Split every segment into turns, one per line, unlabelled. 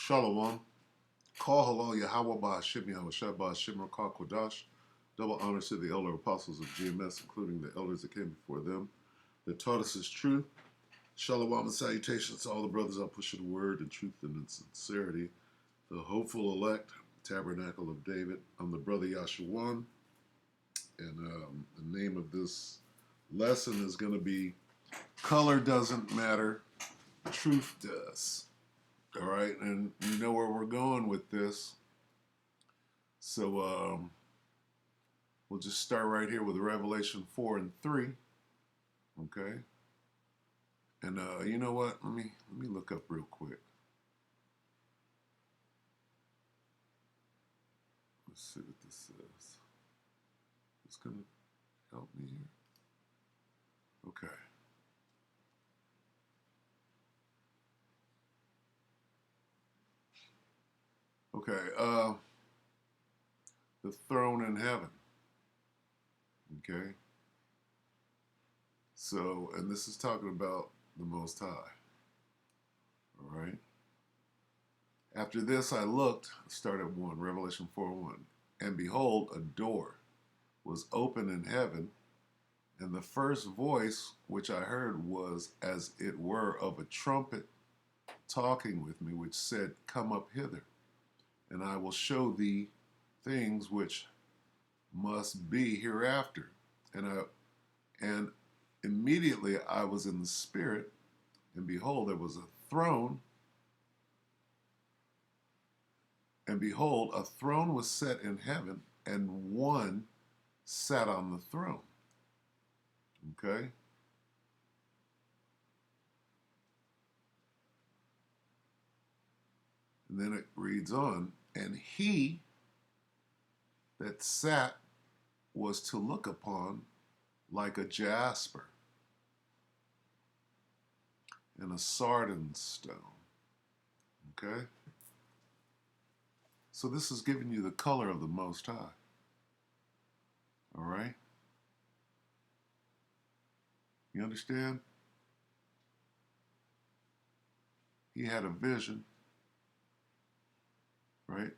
Shalom. Call hello Yahweh Ba'Hashem Yahweh Shai Ba'Hashem Rakah Kodash. Double honors to the elder apostles of GMS, including the elders that came before them, that taught us his truth. Shalom and salutations to all the brothers out pushing the word in truth and in sincerity. The hopeful elect, Tabernacle of David. I'm the brother Yashuan, and the name of this lesson is going to be Color Doesn't Matter, Truth Does. All right, and you know where we're going with this. So we'll just start right here with Revelation 4 and 3. Okay. And you know what? Let me look up real quick. Let's see what this says. It's gonna help me here. Okay. Okay. The throne in heaven. Okay. So, and this is talking about the Most High. All right. After this, I looked, start at 1, Revelation 4:1, and behold, a door was open in heaven, and the first voice which I heard was as it were of a trumpet talking with me, which said, Come up hither, and I will show thee things which must be hereafter. And immediately I was in the spirit, and behold, there was a throne. And behold, a throne was set in heaven, and one sat on the throne. Okay? And then it reads on, and he that sat was to look upon like a jasper and a sardine stone. Okay? So this is giving you the color of the Most High. All right? You understand? He had a vision, right?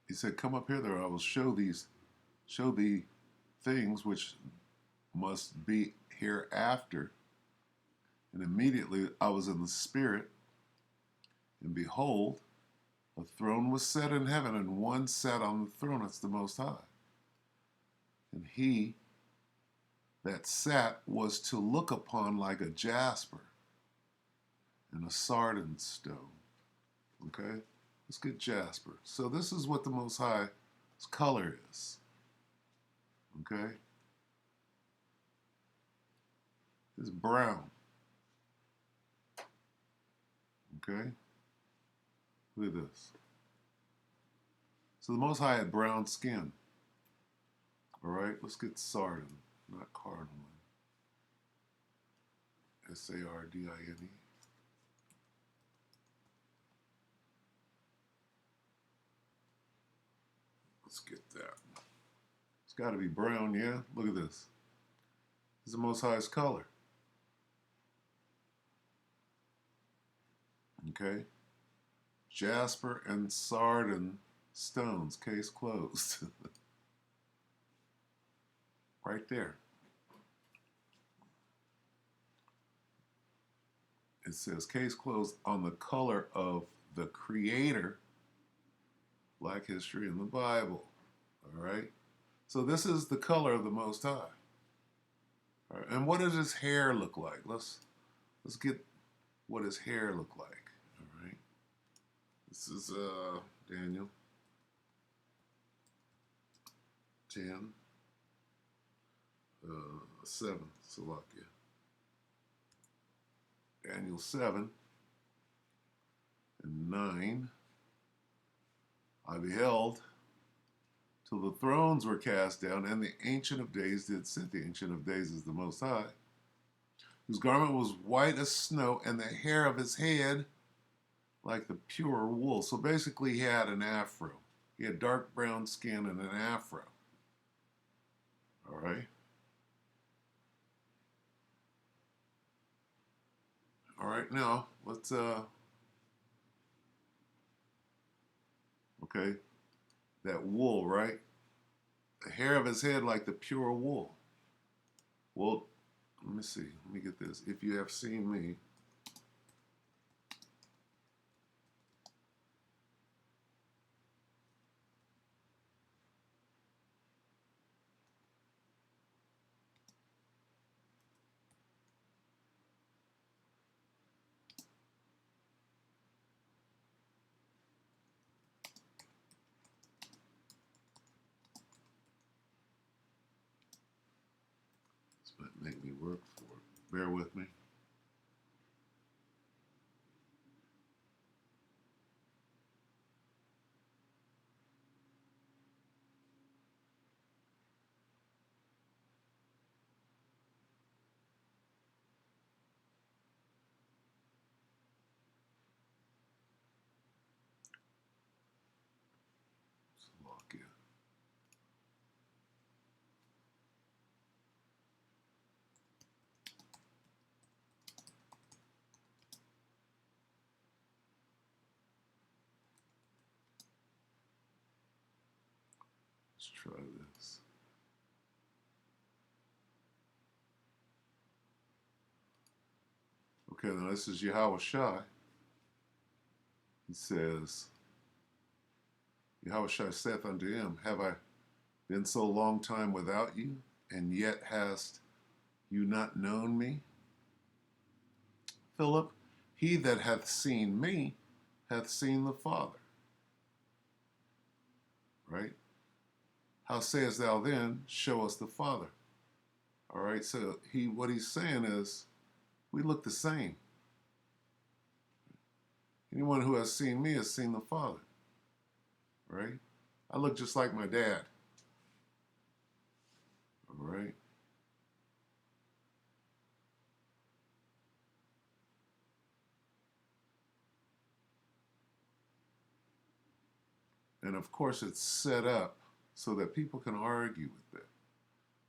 He said, Come up hither, I will show thee things which must be hereafter. And immediately I was in the spirit, and behold, a throne was set in heaven, and one sat on the throne. That's the Most High. And he that sat was to look upon like a jasper and a sardine stone. Okay? Let's get jasper. So this is what the Most High's color is. Okay? It's brown. Okay? Look at this. So the Most High had brown skin. All right? Let's get sardine, not cardinal. Sardine. Let's get that. It's got to be brown, yeah? Look at this. This is the Most High's color. Okay? Jasper and sardine stones. Case closed. Right there. It says case closed on the color of the Creator, Black history in the Bible. All right? So this is the color of the Most High. All right. And what does his hair look like? Let's get what his hair look like. All right. This is Daniel 10, 7, Salakia. Daniel 7 and 9. I beheld till the thrones were cast down, and the Ancient of Days did sit. The Ancient of Days is the Most High, whose garment was white as snow, and the hair of his head like the pure wool. So basically he had an afro. He had dark brown skin and an afro. All right? All right, now let's Okay, that wool, right? The hair of his head like the pure wool. Well, let me see. Let me get this. If you have seen me, this might make me work for it. Bear with me. Let's lock in. Let's try this. Okay, now this is Yahweh Shai. He says, Yahweh Shai saith unto him, Have I been so long time without you, and yet hast you not known me? Philip, he that hath seen me hath seen the Father. Right? How sayest thou then, Show us the Father? All right, so what he's saying is, we look the same. Anyone who has seen me has seen the Father. Right? I look just like my dad. All right? And of course, it's set up so that people can argue with that.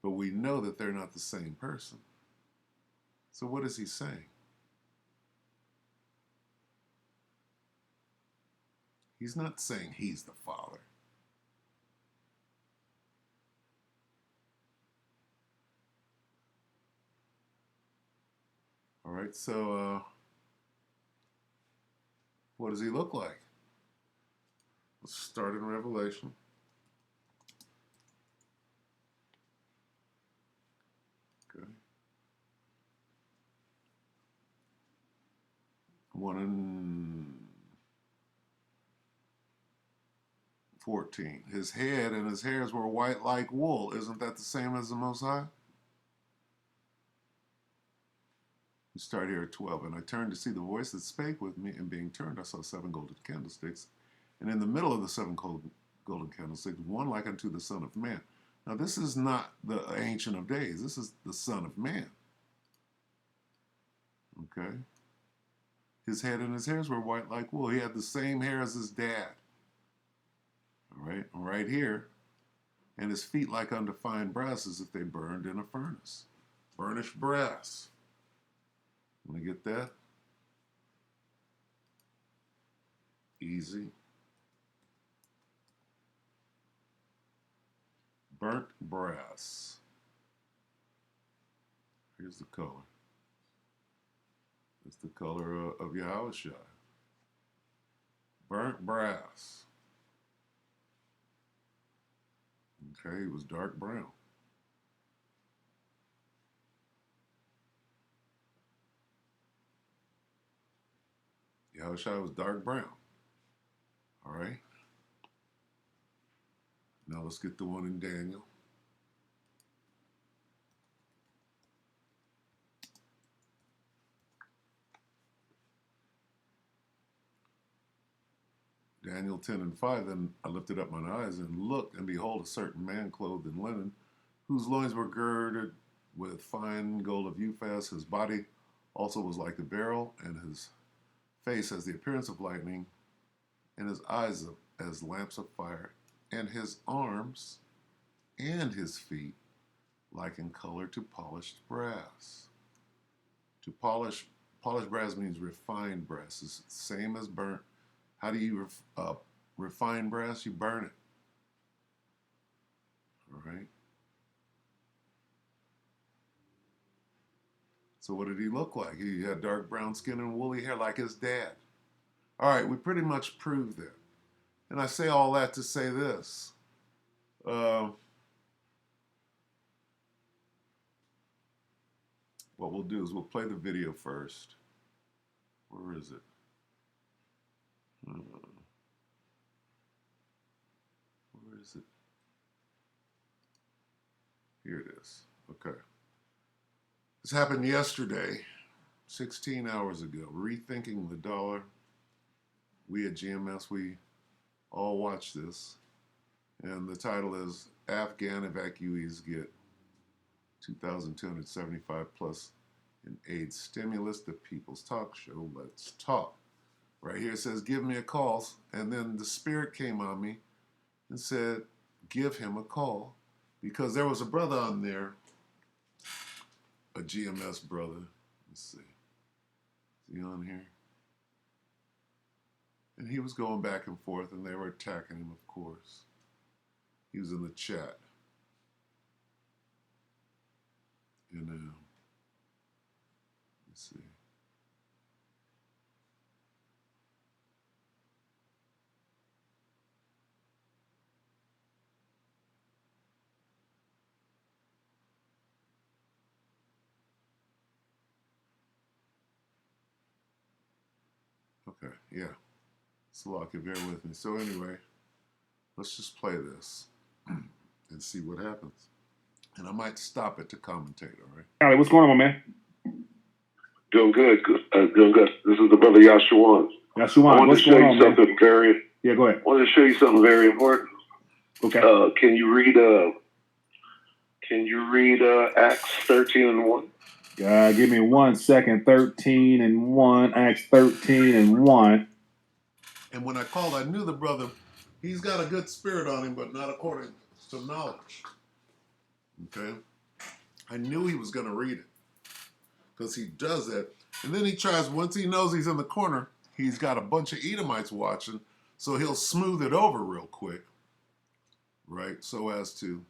But we know that they're not the same person. So what is he saying? He's not saying he's the Father. All right, so what does he look like? Let's start in Revelation. Okay. 1 and 14. His head and his hairs were white like wool. Isn't that the same as the Most High? We start here at 12. And I turned to see the voice that spake with me, and being turned, I saw 7 golden candlesticks. And in the middle of the 7 golden candlesticks, one like unto the Son of Man. Now, this is not the Ancient of Days. This is the Son of Man. Okay? His head and his hairs were white like wool. He had the same hair as his dad. All right? Right here. And his feet like unto fine brass, as if they burned in a furnace. Burnished brass. Want to get that? Easy. Burnt brass. Here's the color. It's the color of Yahweh Shai. Burnt brass. Okay, it was dark brown. Yahweh Shai was dark brown. All right. Now let's get the one in Daniel. Daniel 10 and 5, then I lifted up mine eyes and looked, and behold, a certain man clothed in linen, whose loins were girded with fine gold of Uphaz. His body also was like a beryl, and his face as the appearance of lightning, and his eyes as lamps of fire, and his arms and his feet like in color to polished brass. To polished brass means refined brass. It's the same as burnt. How do you refined brass, you burn it. All right. So what did he look like? He had dark brown skin and woolly hair like his dad. All right, we pretty much proved that. And I say all that to say this. What we'll do is we'll play the video first. Where is it? Where is it? Here it is. Okay. This happened yesterday, 16 hours ago. Rethinking the dollar. We at GMS, we all watch this. And the title is Afghan Evacuees Get 2,275 plus in aid stimulus. The People's Talk Show. Let's talk. Right here it says, give me a call. And then the Spirit came on me and said, give him a call. Because there was a brother on there, a GMS brother. Let's see. Is he on here? And he was going back and forth, and they were attacking him, of course. He was in the chat. And let's see. Okay, yeah. So I could bear with me. So anyway, let's just play this and see what happens. And I might stop it to commentate, all right?
Allie, what's going on, my man?
Doing good. Doing good. This is the brother Yashuan.
Yashuan, what's going on, man?
Yeah,
go ahead.
I wanted to show you something very important.
Okay.
Can you read Acts 13:1?
Give me 1 second. 13:1. Acts 13:1.
And when I called, I knew the brother, he's got a good spirit on him, but not according to knowledge. Okay? I knew he was going to read it because he does that. And then he tries, once he knows he's in the corner, he's got a bunch of Edomites watching, so he'll smooth it over real quick, right? So as to,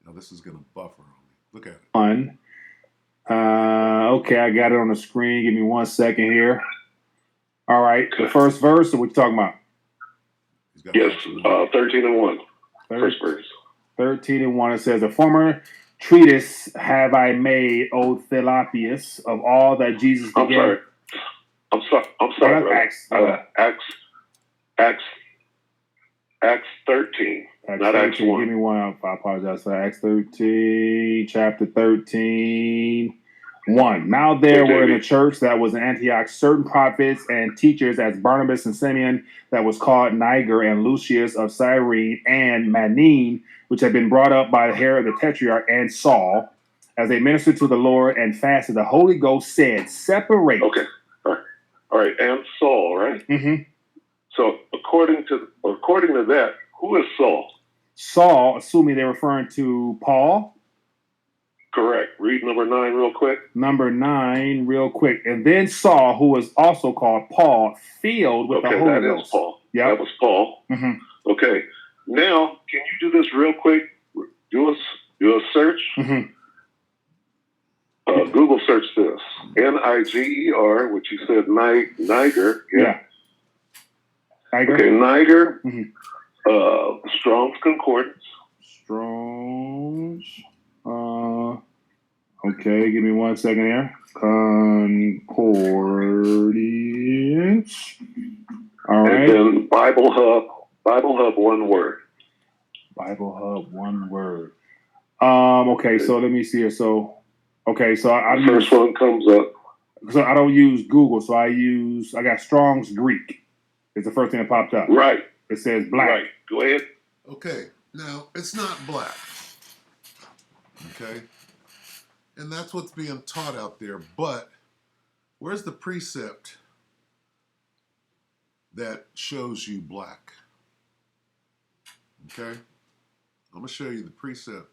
now this is going to buffer on me. Look at it.
Okay, I got it on the screen. Give me 1 second here. All right, the first verse, or what you talking about?
Yes, 13:1. First verse.
13:1, it says, a former treatise have I made, O Thelapius, of all that Jesus began.
I'm sorry, brother. Acts 13, not Acts 1.
Give me one. I apologize for Acts 13, chapter 13. 1. Now there were in the church that was in Antioch certain prophets and teachers, as Barnabas and Simeon, that was called Niger, and Lucius of Cyrene, and Manaen, which had been brought up by the Herod the Tetrarch, and Saul, as they ministered to the Lord and fasted. The Holy Ghost said, separate.
Okay. All right. And Saul, right?
Mm-hmm.
So according to that, who is Saul?
Saul, assuming they're referring to Paul.
Correct. Read number 9 real quick.
Number 9 real quick. And then Saul, who was also called Paul, filled with the Holy Ghost.
That is Paul.
Yep.
That was Paul.
Mm-hmm.
Okay. Now, can you do this real quick? Do a search.
Mm-hmm.
Google search this. Niger, which you said Niger.
Yeah. Niger.
Okay, Niger.
Mm-hmm.
Strong's Concordance.
Strong's. Okay, give me 1 second here. Concordance. All right.
And then Bible Hub, one word.
Bible Hub, one word. Okay, so let me see here. So I
the first one comes up.
So I don't use Google, so I got Strong's Greek. It's the first thing that popped up.
Right.
It says black.
Right. Go ahead.
Okay, now it's not black. Okay? And that's what's being taught out there. But where's the precept that shows you black? Okay? I'm going to show you the precept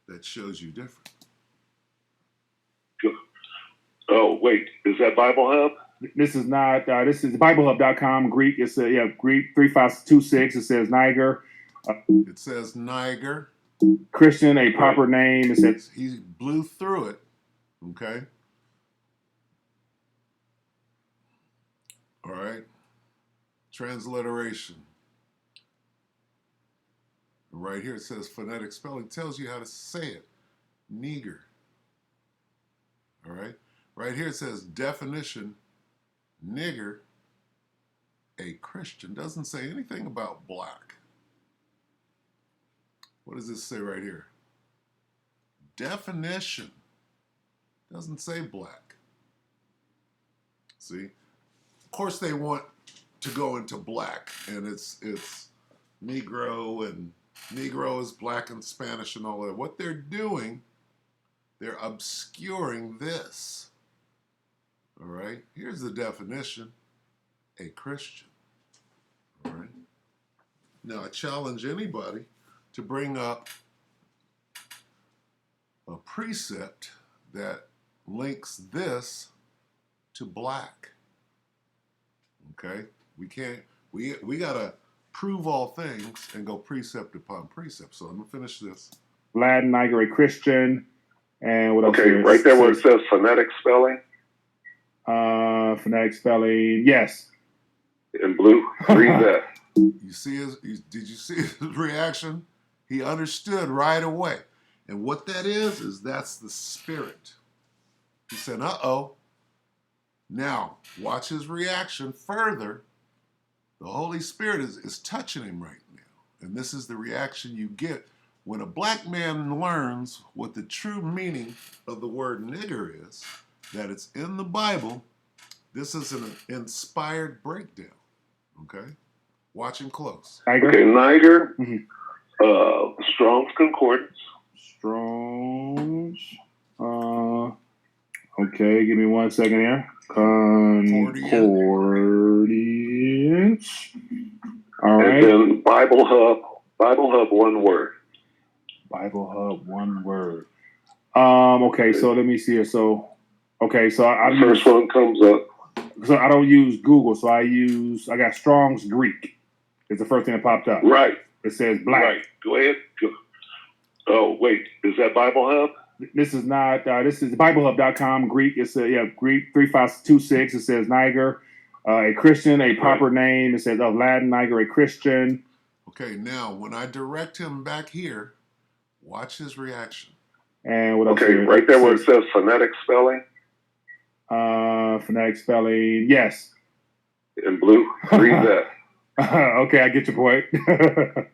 that shows you different.
Oh, wait. Is that Bible Hub?
This is not. This is BibleHub.com. Greek. It's Greek 3526. It says Niger.
It says Niger.
Christian, a proper name. It says
he blew through it. Okay. All right. Transliteration. Right here it says phonetic spelling. Tells you how to say it. Niger. All right. Right here it says definition. Nigger. A Christian. Doesn't say anything about black. What does this say right here? Definition. Doesn't say black. See? Of course they want to go into black, and it's Negro, and Negro is black in Spanish and all that. What they're doing, they're obscuring this. All right? Here's the definition. A Christian. All right? Now, I challenge anybody to bring up a precept that links this to black. Okay? We gotta prove all things and go precept upon precept. So I'm gonna finish this.
Latin, Niger, a Christian, and what else?
Okay, right there where it says phonetic spelling.
Phonetic spelling, yes.
In blue, read that.
You see did you see his reaction? He understood right away. And what that is that's the Spirit. He said, uh-oh. Now, watch his reaction further. The Holy Spirit is touching him right now. And this is the reaction you get when a black man learns what the true meaning of the word nigger is, that it's in the Bible. This is an inspired breakdown. Okay? Watch him close.
Okay, Niger, Strong's Concordance.
Strong's. Okay, give me 1 second here. Concordance. All right.
And then Bible Hub, one word.
Bible Hub, one word. Okay, so let me see here. So I
first one comes up.
So I don't use Google, so I got Strong's Greek. It's the first thing that popped up.
Right.
It says black.
Right. Go ahead. Oh, wait. Is that Bible Hub?
This is not. This is BibleHub.com. Greek. It's Greek 3526. It says Niger, a Christian, a proper name. It says of Latin, Niger, a Christian.
Okay, now when I direct him back here, watch his reaction.
And what else?
Okay, right there where it says phonetic spelling.
Phonetic spelling, yes.
In blue, read that.
Okay, I get your point.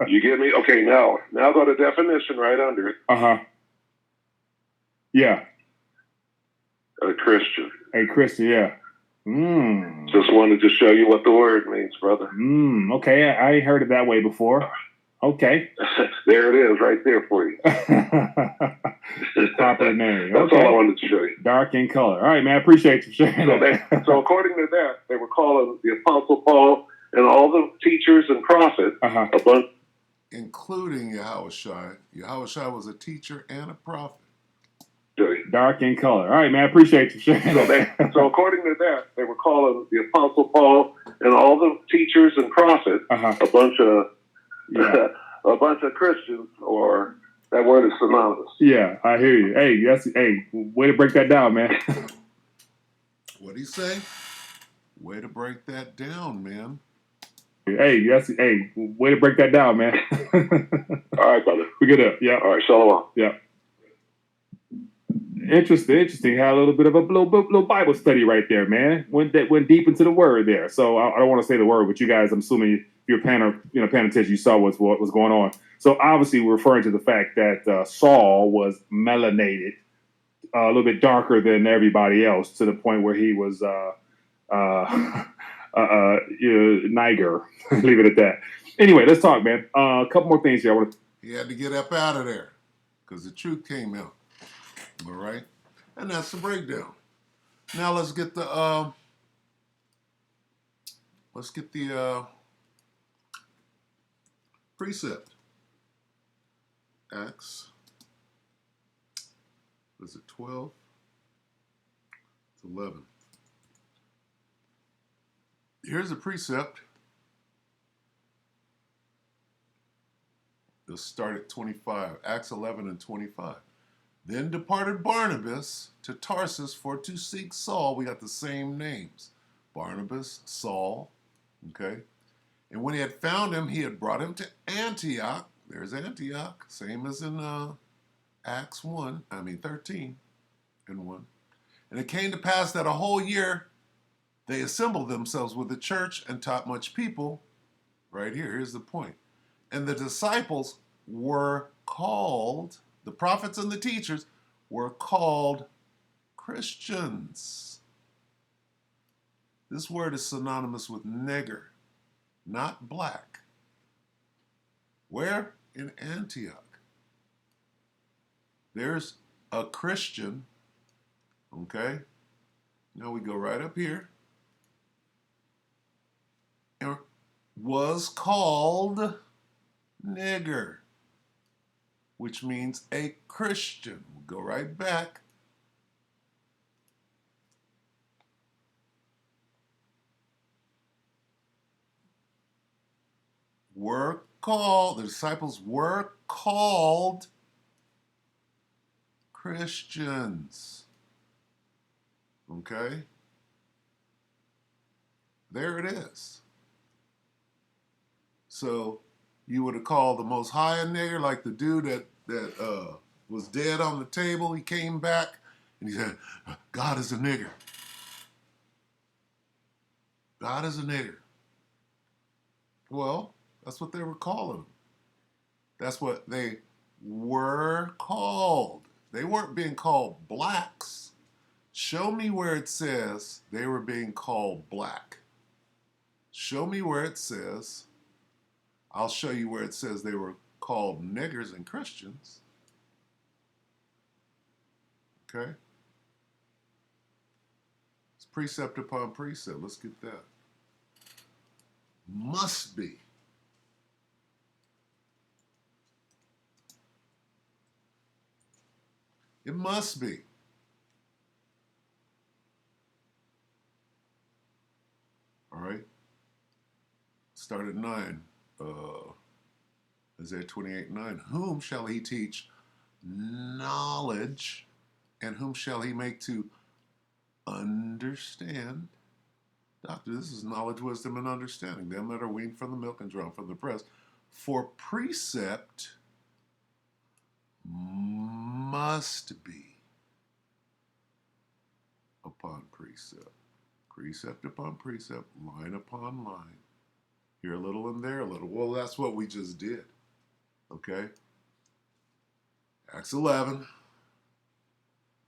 You get me? Okay, now go to definition right under it.
Yeah.
A Christian.
A Christian, yeah.
Just wanted to show you what the word means, brother.
Okay, I ain't heard it that way before. Okay.
There it is, right there for you.
The proper name.
That's all I wanted to show you.
Dark in color. All right, man. I appreciate you sharing that.
So according to that, they were calling the Apostle Paul and all the teachers and prophets a bunch.
Including Yahushua. Yahushua was a teacher and a prophet.
Dark in color. All right, man. I appreciate you sharing that.
So according to that, they were calling the Apostle Paul and all the teachers and prophets a bunch of Christians, or that word is synonymous.
Yeah, I hear you. Hey, way to break that down, man.
What'd he say? Way to break that down, man.
Hey, way to break that down, man.
All right, brother.
We get up. Yeah.
All right, shalom.
Yeah. Interesting. Had a little bit of a little Bible study right there, man. Went deep into the word there. So I don't want to say the word, but you guys, I'm assuming if you're paying attention, you saw what was going on. So obviously, we're referring to the fact that Saul was melanated, a little bit darker than everybody else, to the point where he was Niger. Leave it at that. Anyway, let's talk, man. A couple more things here.
He had to get up out of there because the truth came out. All right, and that's the breakdown. Now let's get the precept. Acts. Was it 12? It's 11. Here's a precept. Let's start at 25. Acts 11 and 25. Then departed Barnabas to Tarsus for to seek Saul. We got the same names. Barnabas, Saul. Okay. And when he had found him, he had brought him to Antioch. There's Antioch. Same as in Acts 13 and 1. And it came to pass that a whole year they assembled themselves with the church and taught much people. Right here, here's the point. And the disciples were called, the prophets and the teachers were called Christians. This word is synonymous with nigger, not black. Where? In Antioch. There's a Christian, okay? Now we go right up here. And was called nigger, which means a Christian. We'll go right back. Were called, the disciples were called Christians. Okay? There it is. So you would have called the Most High a nigger, like the dude that was dead on the table. He came back and he said, God is a nigger. God is a nigger. Well, that's what they were calling him. That's what they were called. They weren't being called blacks. Show me where it says they were being called black. Show me where it says. I'll show you where it says they were called niggers and Christians. Okay? It's precept upon precept. Let's get that. Must be. It must be. All right? Start at 9. Isaiah 28:9. Whom shall he teach knowledge, and whom shall he make to understand? Doctor, this is knowledge, wisdom, and understanding. Them that are weaned from the milk and drawn from the breast. For precept must be upon precept. Precept upon precept, line upon line. Here a little and there a little. Well, that's what we just did. Okay? Acts 11.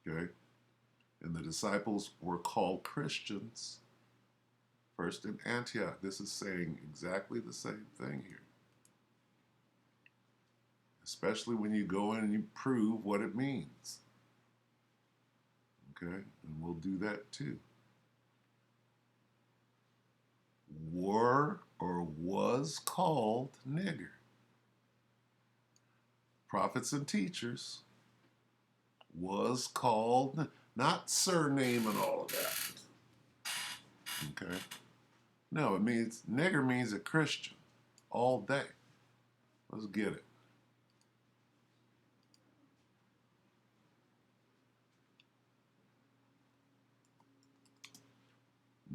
Okay? And the disciples were called Christians. First in Antioch. This is saying exactly the same thing here. Especially when you go in and you prove what it means. Okay? And we'll do that too. Were or was called nigger. Prophets and teachers was called, not surname and all of that. Okay? No, it means, nigger means a Christian all day. Let's get it.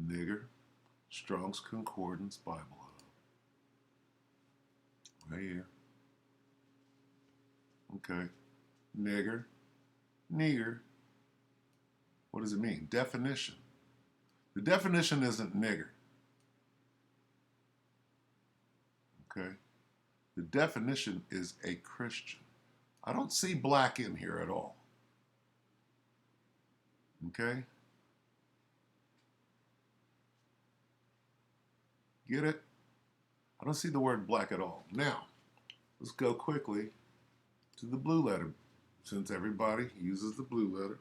Nigger, Strong's Concordance Bible Hub. Right here. Okay. Nigger, nigger. What does it mean? Definition. The definition isn't nigger. Okay. The definition is a Christian. I don't see black in here at all. Okay. Get it? I don't see the word black at all. Now, let's go quickly to the blue letter, since everybody uses the blue letter.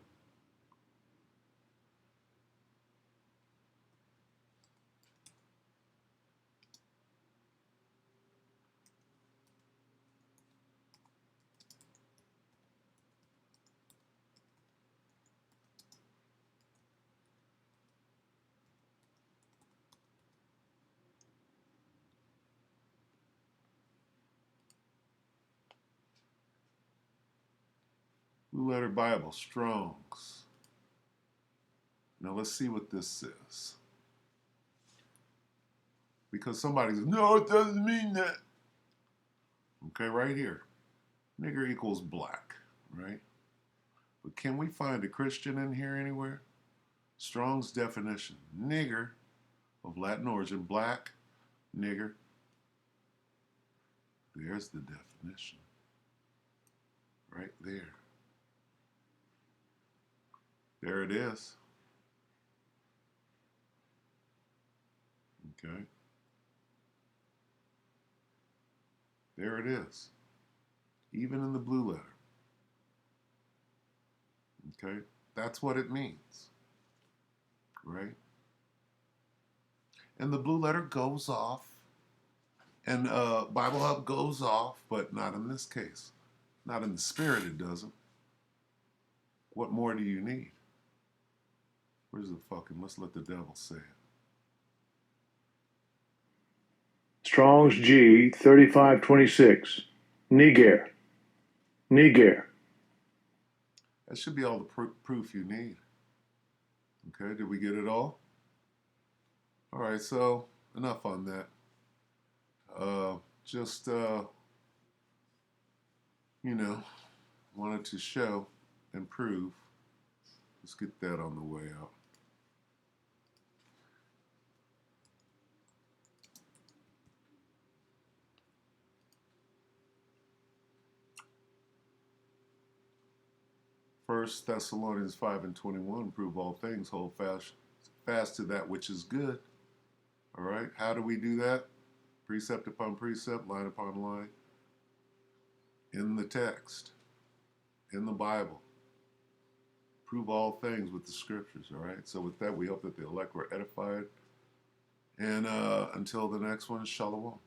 Blue Letter Bible, Strong's. Now let's see what this says. Because somebody says, no, it doesn't mean that. Okay, right here. Nigger equals black, right? But can we find a Christian in here anywhere? Strong's definition. Nigger, of Latin origin, black, nigger. There's the definition. Right there. There it is. Okay. There it is. Even in the blue letter. Okay? That's what it means. Right? And the blue letter goes off. And Bible Hub goes off, but not in this case. Not in the spirit, it doesn't. What more do you need? Where's the fucking, let's let the devil say it.
Strong's G 3526. Niger. Niger.
That should be all the proof you need. Okay, did we get it all? All right, so enough on that. Just, wanted to show and prove. Let's get that on the way out. First Thessalonians 5:21, prove all things, hold fast to that which is good. All right, how do we do that? Precept upon precept, line upon line, in the text, in the Bible. Prove all things with the scriptures, all right? So with that, we hope that the elect were edified. And until the next one, shalom.